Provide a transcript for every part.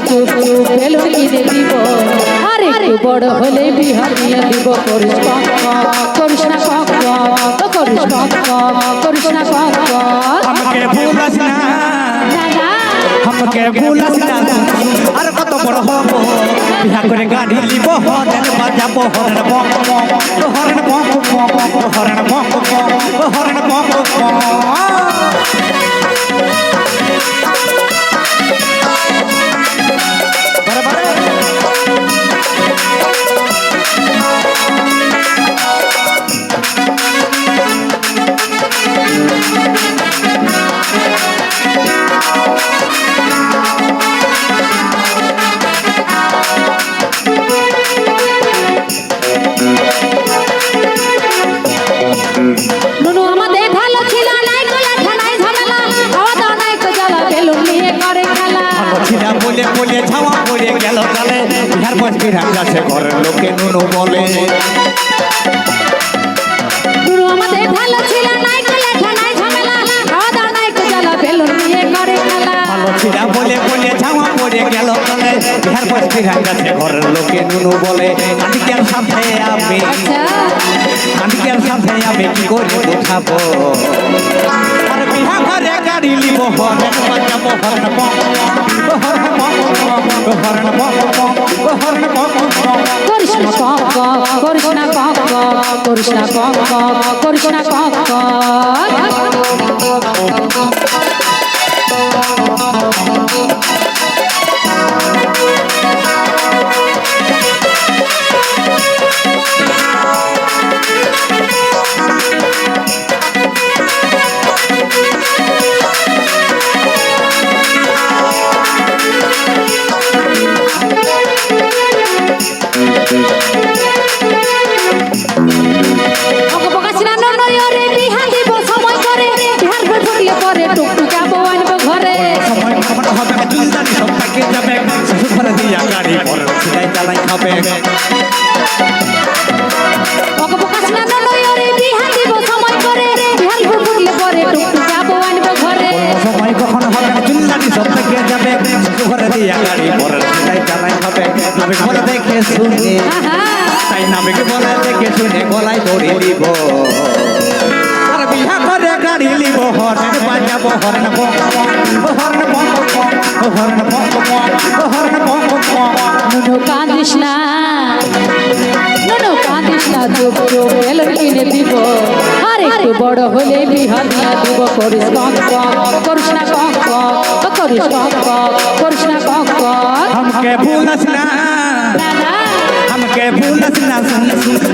চুপ চুপ বেলুন কিনে দিব আর একটু বড় হলে বিহার নিয়ে দিব করিস করিস না করিস করিস না আমাকে ভুলাস না আমাকে ভুলাস না আর কত বড় হব বিহা করে গাড়ি লিব হরেন বাজাবো হরেন বক হরেন বক হরেন বক হরেন বক বলে ছাওয়া পড়ে গেল কালে বিহার বস্তি রাখাছে ঘরের লোকে নুনু বলে নুনু আমাদের ভালো ছিল নাই কলে খানায় ঝামেলা খাওয়া দাওয়া নাই তো জ্বালা বেলুন নিয়ে করে খেলা ভালো ছিল বলে ছাওয়া পড়ে গেল কালে বিহার বস্তি রাখাছে ঘরের লোকে নুনু বলে কান্দিকের সাথে আমি কি করে দেখাবো আর বিহা ঘরে গাড়ি লিব হরেন বাজাবো হরেন বক করিস না সময় কখন হবে চুল্লানি সব থেকে যাবে ঘরে দিয়া গাড়ি পরে সেটাই চালাই হবে নাবিক বলে দেখে শুনে তাই নাবিক বলে দেখে শুনে গলায় দড়ি দিব আর বিহা করে গাড়ি লিব হরেন বাজাবো হরেন নুনু কাঁদিস না চুপ চুপ বেলুন কিনে দিব আর একটু বড় হলে বিহার নিয়ে দিব করিস করিস না করিস না हमके भूलस ना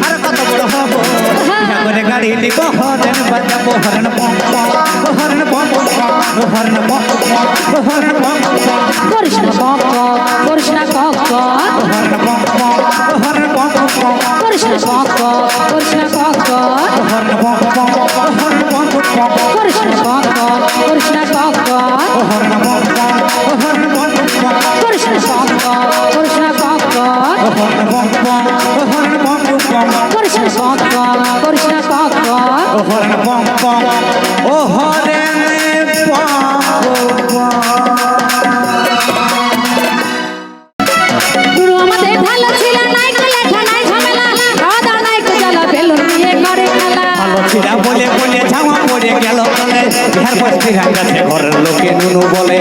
আর কত বড় হব করে গাড়ি লিব হরেন বাজাবো হরেন করিস না করিস না বলে ছাওয়া পড়ে গেল বিহার বস্তি ঘরের লোকে নুনু বলে